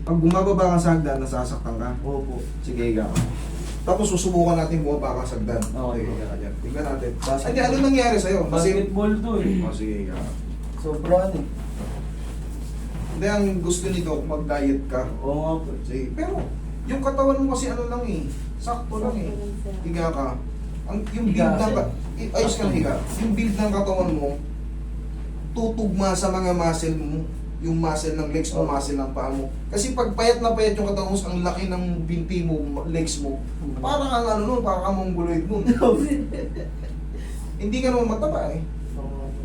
Pag bumababa ka sa hagdan, nasasaktan ka. Opo. Sige, higa ka. Tapos susubukan natin bumaba ka sa hagdan. Okay. Higa ka dyan. Tingnan natin. Basketball. Hindi, ano nangyari sa'yo? Kasi... Basketball to eh. Oh, sige, higa ka. Sobrang eh. Hindi, ang gusto nito, mag-diet ka. Oo nga po. Sige, pero yung katawan mo kasi ano lang eh. Sakto lang eh. Higa ka. Yung build Higa ng... kasi. Ayos ka higa. Yung build ng katawan mo, tutugma sa mga muscle mo. Yung muscle ng legs mo, muscle ng paa mo. Kasi pag payat na payat yung katawan mo, ang laki ng binti mo, legs mo, parang ang ano nun, parang kang mongoloid nun. Hindi ka naman mataba eh. Oo nga po.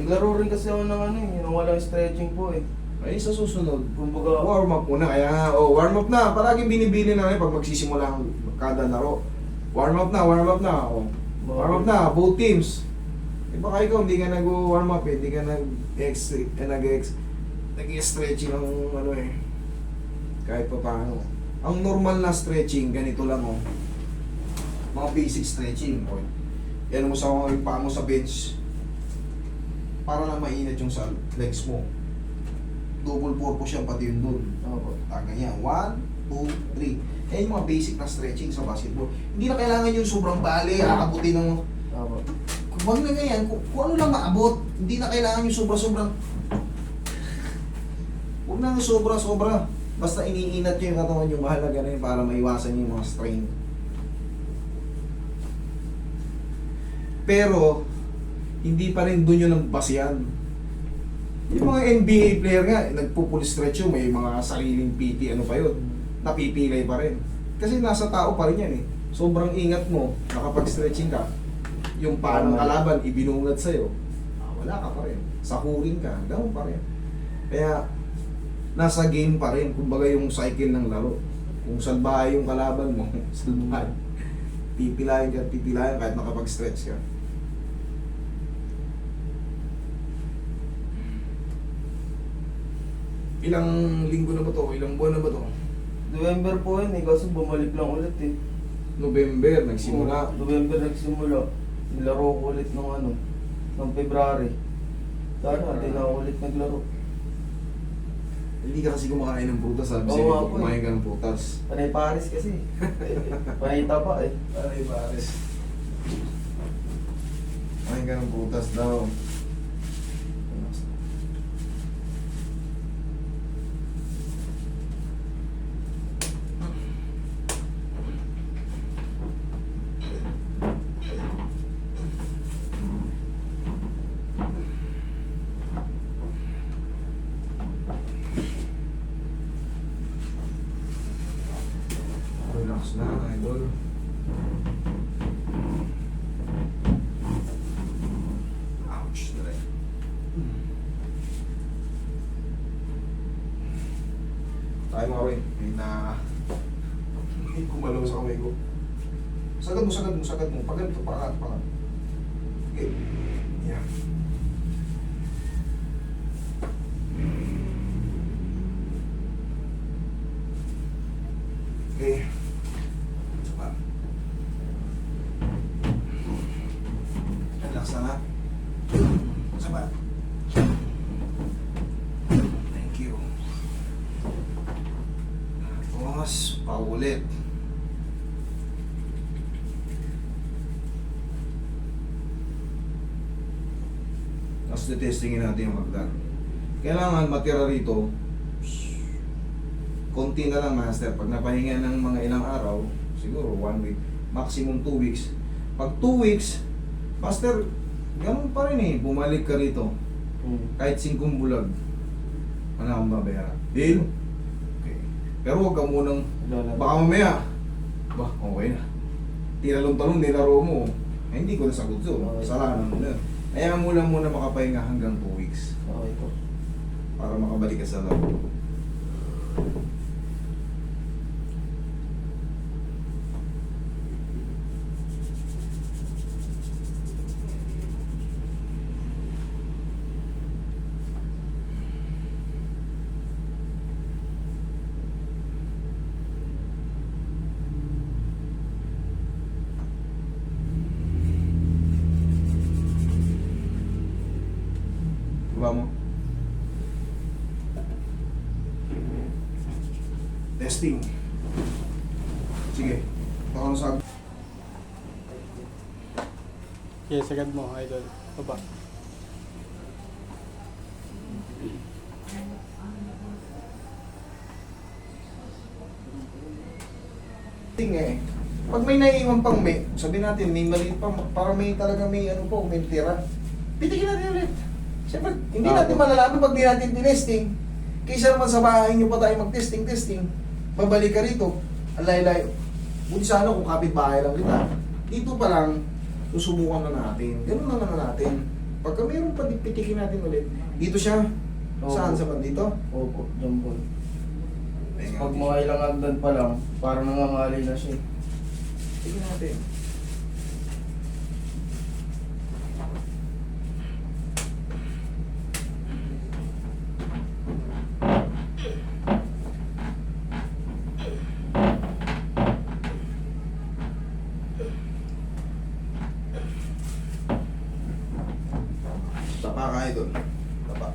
Naglaro rin kasi ako ng ano eh, yung walang stretching po eh. Ay, sa susunod, Kumbaga, warm up muna. Kaya, warm up na. Palaging binibili na pag magsisimula ang kada laro. Warm up na, warm up na. Oh. Warm up na, both teams. Baka ikaw hindi ka nag-warm up eh, hindi ka nag-stretching ng ano eh. Kahit pa paano. Ang normal na stretching, ganito lang oh. Mga basic stretching. Oh. Yan mo sa yung paa mo sa bench. Para lang mainit yung sa legs mo. Double purpose yan, pati yun dun. opo. Ganyan. 1, 2, 3. Yan yung mga basic na stretching sa basketball. Hindi na kailangan yung sobrang bali, akabutin ng... Opo. Huwag na ganyan, kung ano lang maabot, hindi na kailangan yung sobra-sobrang... Huwag na yung sobra-sobra. Basta iniinat nyo yung katawan yung mahalaga na yun para maiwasan nyo yung mga strain. Pero, hindi pa rin doon yun ang basihan. Yung mga NBA player nga, nagpo-full stretch yun, may mga sariling PT, ano pa yun, napipilay pa rin. Kasi nasa tao pa rin yan eh. Sobrang ingat mo, nakapag-stretching ka, yung parang kalaban, ibinungad sa'yo, wala ka pa rin. Sakurin ka, ganoon pa rin. Kaya, nasa game pa rin, kumbaga yung cycle ng laro. Kung salbahay yung kalaban mo, salbahay. Pipilayan kahit nakapag-stretch ka. Ilang linggo na ba to? Ilang buwan na ba to? November po yun eh, kasi bumalik lang ulit eh. November, nagsimula. November nagsimula. Nilaro ko ulit ng ano, ng February. Sana, hindi na ako ulit naglaro. Hindi ka kasi kumakain ng prutas, sabi Oo sa'yo, nga po kumain ka ng prutas. Panay Paris kasi. Panay tapa eh. Ay, pares. Kumain ka ng prutas daw. Relax na, idol. Ouch, dali. Tayo mga kawin. May kumalaw sa kamay ko. Sagad mo. Pag ganito, pangat. Okay. Yan. Okay. Isa pa. Relax na. Isa pa. Thank you. Tapos, paulit. Tapos testingin natin yung hagdan. Kailangan matira rito konti na lang, master. Pag napahinga ng mga ilang araw, siguro 1 week, maximum 2 weeks. Pag 2 weeks, master, ganun pa rin eh, bumalik ka rito. Kahit 5 bulag, ano ang babayaran? Deal? Okay. Pero huwag ka munang, baka mamaya, okay na. Tinalong-talong, nilaro mo. Ay, hindi ko nasagot yun. Kasalanan mo na. Kaya muna makapahinga hanggang 2 weeks. Okay po. Para makabalik ka sa laro. Diba mo? Testing. Sige. Baka ano sabi. Yes, agad mo, idol. Baba. Ting eh. Pag may naiiwan pang sabihin natin, may maliit pa, para may talaga may ano po, may tira. Pitikin natin ulit. Siyempre, hindi natin malalaman pag di natin tinesting. Kaysa naman sa bahay nyo pa tayo mag-testing. Babalik ka rito. Ang layo-layo. Buti sana kung kapit-bahay lang kita. Dito pa lang, susubukan na natin. Ganun na lang natin. Pagka mayroon pa, pitikin natin ulit. Dito siya. Opo. Saan sa bandito? Opo, dyan po. Ayun nga, Pag mga ilang agdan pa lang, parang nangangalay na siya. tignan natin. Tapa ka idol. Tapa.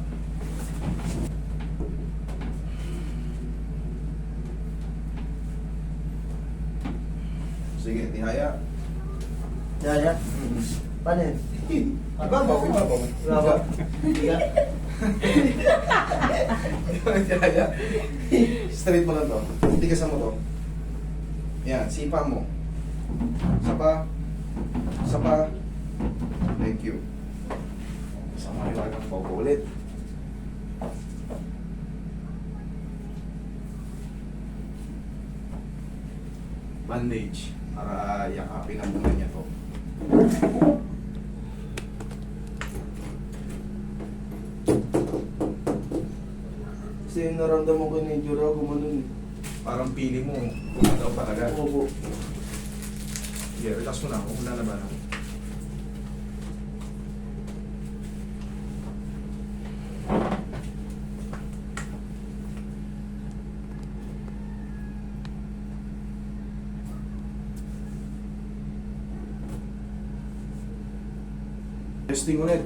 Sige, tihaya. Yaya? Paano yun? Ibabaw, ibabaw. Ibabaw. Higa. Tihaya. Straight mo lang to. Tigasan mo to. Yan, sipa mo. Sapa. Sapa. Thank you. Sama yung agang paupo ulit. Bandage para yakapin ang muna niya to. Kasi yung naramdaman ko ni Jura, gumanon eh. Parang pili mo, kumataw talaga. Opo. Sige, relax mo na. Huwag mo lalabanan. Testing ulit.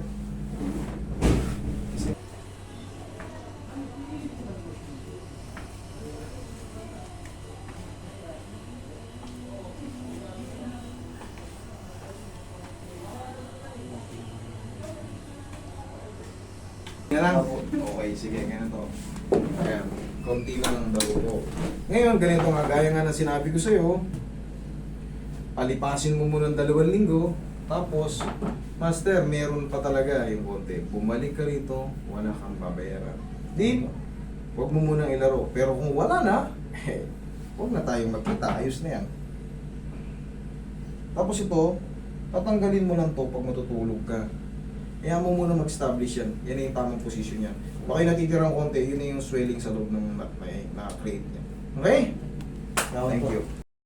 Yan lang. Okay, sige, ganito. Ayan, konti lang daw po. Ngayon, ganito nga, gaya nga ng sinabi ko sa'yo, palipasin mo muna ng 2 linggo, tapos, master, meron pa talaga yung konti. Bumalik ka rito, wala kang babayaran. Di, huwag mo munang ilaro. Pero kung wala na, huwag na tayong magkita, ayos na yan. Tapos ito, tatanggalin mo lang to pag matutulog ka. Kaya mo muna mag-establish yan. Yan na yung tamang position yan. Baka yung natitirang konti, yun na yung swelling sa loob ng may na-create niya. Okay? Thank you.